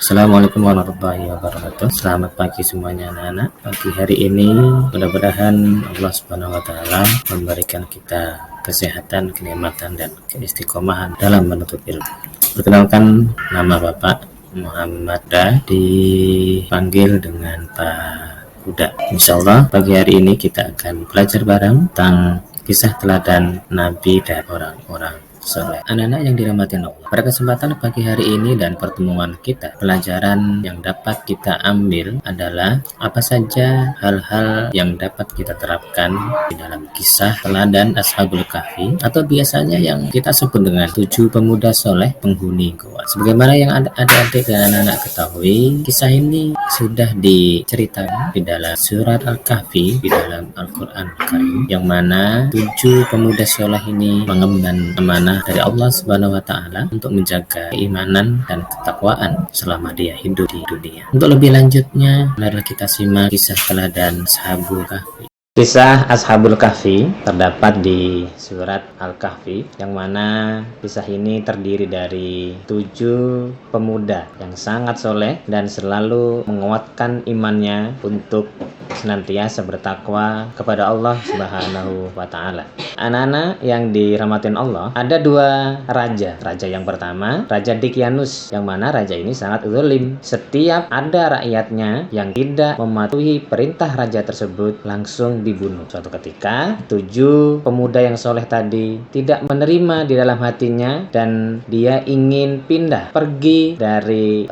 Assalamualaikum warahmatullahi wabarakatuh. Selamat pagi semuanya anak-anak. Pagi hari ini mudah-mudahan Allah Subhanahu wa taala memberikan kita kesehatan, kenikmatan dan keistiqomahan dalam menuntut ilmu. Perkenalkan, nama Bapak Muhammad Da, dipanggil dengan Pak Huda. Insyaallah pagi hari ini kita akan belajar bareng tentang kisah teladan Nabi dan orang-orang soleh. Anak-anak yang dirahmati Allah, pada kesempatan pagi hari ini dan pertemuan kita, pelajaran yang dapat kita ambil adalah apa saja hal-hal yang dapat kita terapkan di dalam kisah teladan Ashabul Kahfi, atau biasanya yang kita sebut dengan 7 pemuda soleh penghuni goa. Sebagaimana yang adik-adik dan anak-anak ketahui, kisah ini sudah diceritakan di dalam surat Al-Kahfi di dalam Al-Quran Karim, yang mana 7 pemuda soleh ini mengemban amanah dari Allah Subhanahu wa taala untuk menjaga keimanan dan ketakwaan selama dia hidup di dunia. Untuk lebih lanjutnya, marilah kita simak kisah teladan Ashabul Kahfi. Kisah Ashabul Kahfi terdapat di surat Al-Kahfi, yang mana kisah ini terdiri dari 7 pemuda yang sangat soleh dan selalu menguatkan imannya untuk senantiasa bertakwa kepada Allah Subhanahu wa taala. Anak-anak yang dirahmatin Allah, ada 2 raja. Raja yang pertama, Raja Dikyanus, yang mana raja ini sangat zalim. Setiap ada rakyatnya yang tidak mematuhi perintah raja tersebut, langsung dibunuh. Suatu ketika 7 pemuda yang soleh tadi tidak menerima di dalam hatinya dan dia ingin pindah pergi dari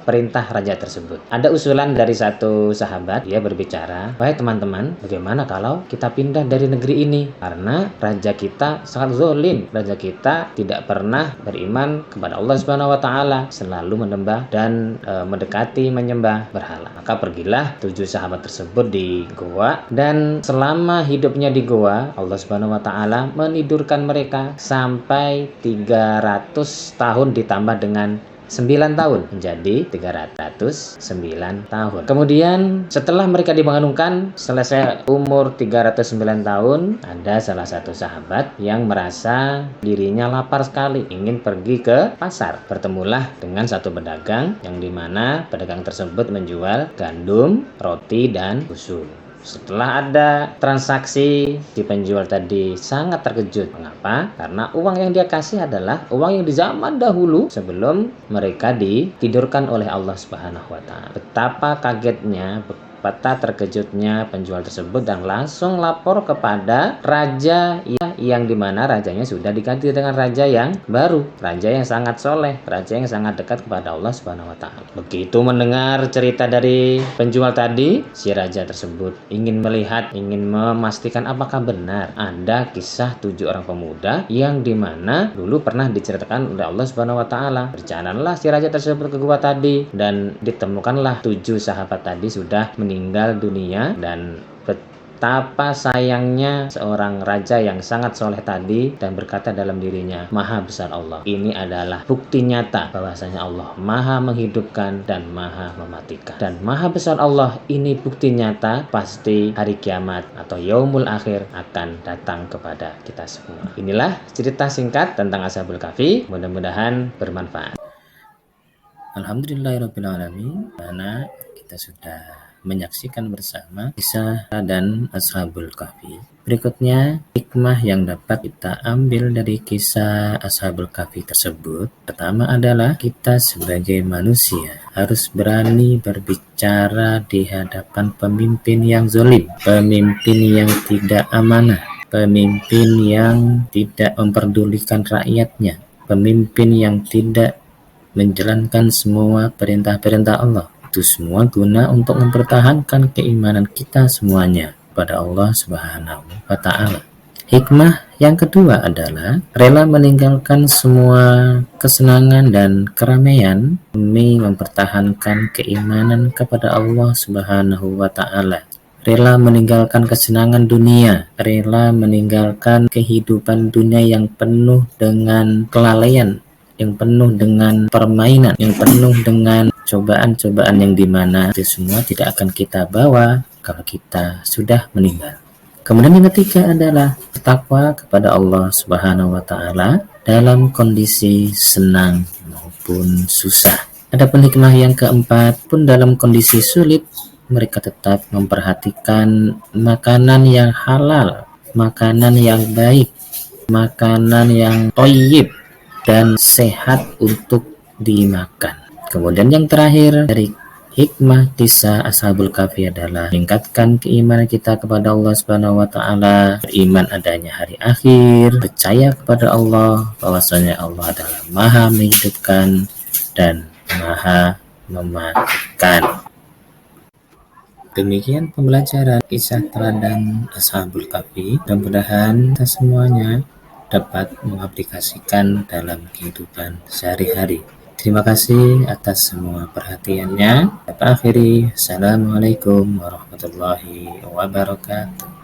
perintah raja tersebut. Ada usulan dari satu sahabat, dia berbicara, "Wahai teman-teman, bagaimana kalau kita pindah dari negeri ini? Karena raja kita sangat zalim. Raja kita tidak pernah beriman kepada Allah Subhanahu wa taala, selalu menyembah dan mendekati menyembah berhala." Maka pergilah 7 sahabat tersebut di goa, dan selama hidupnya di goa, Allah Subhanahu wa taala menidurkan mereka sampai 300 tahun ditambah dengan 9 tahun, menjadi 309 tahun. Kemudian setelah mereka dibangunkan, selesai umur 309 tahun, ada salah satu sahabat yang merasa dirinya lapar sekali, ingin pergi ke pasar. Bertemulah dengan satu pedagang, yang dimana pedagang tersebut menjual gandum, roti, dan susu. Setelah ada transaksi, si penjual tadi sangat terkejut. Mengapa? Karena uang yang dia kasih adalah uang yang di zaman dahulu sebelum mereka ditidurkan oleh Allah Subhanahu wa taala. Betapa kagetnya, betapa terkejutnya penjual tersebut, dan langsung lapor kepada raja yang dimana rajanya sudah diganti dengan raja yang baru, raja yang sangat soleh, raja yang sangat dekat kepada Allah Subhanahu wa taala. Begitu mendengar cerita dari penjual tadi, si raja tersebut ingin melihat, ingin memastikan apakah benar ada kisah 7 orang pemuda yang dimana dulu pernah diceritakan oleh Allah Subhanahu wa taala. Berjalanlah si raja tersebut ke gua tadi, dan ditemukanlah 7 sahabat tadi sudah meninggal dunia. Dan betapa sayangnya seorang raja yang sangat soleh tadi, dan berkata dalam dirinya, "Maha besar Allah." Ini adalah bukti nyata bahwasanya Allah maha menghidupkan dan maha mematikan. Dan maha besar Allah ini bukti nyata, pasti hari kiamat atau yaumul akhir akan datang kepada kita semua. Inilah cerita singkat tentang Ashabul Kahfi, mudah-mudahan bermanfaat. Alhamdulillahirrabbilalamin. Mana kita sudah menyaksikan bersama kisah dan Ashabul Kahfi. Berikutnya, hikmah yang dapat kita ambil dari kisah Ashabul Kahfi tersebut. Pertama adalah kita sebagai manusia harus berani berbicara di hadapan pemimpin yang zalim, pemimpin yang tidak amanah, pemimpin yang tidak memperdulikan rakyatnya, pemimpin yang tidak menjalankan semua perintah-perintah Allah. Itu semua guna untuk mempertahankan keimanan kita semuanya pada Allah Subhanahu wa taala. Hikmah yang kedua adalah rela meninggalkan semua kesenangan dan keramaian demi mempertahankan keimanan kepada Allah Subhanahu wa taala. Rela meninggalkan kesenangan dunia, rela meninggalkan kehidupan dunia yang penuh dengan kelalaian, yang penuh dengan permainan, yang penuh dengan cobaan-cobaan, yang dimana itu semua tidak akan kita bawa kalau kita sudah meninggal. Kemudian yang ketiga adalah bertakwa kepada Allah Subhanahu wa taala dalam kondisi senang maupun susah. Adapun hikmah yang keempat, pun dalam kondisi sulit, mereka tetap memperhatikan makanan yang halal, makanan yang baik, makanan yang toyib dan sehat untuk dimakan. Kemudian yang terakhir dari hikmah kisah Ashabul Kahfi adalah meningkatkan keimanan kita kepada Allah Subhanahu wa taala, beriman adanya hari akhir, percaya kepada Allah bahwasanya Allah adalah Maha menghidupkan dan Maha mematikan. Demikian pembelajaran kisah teladan Ashabul Kahfi. Mudah-mudahan kita semuanya dapat mengaplikasikan dalam kehidupan sehari-hari. Terima kasih atas semua perhatiannya. Kita akhiri. Assalamualaikum warahmatullahi wabarakatuh.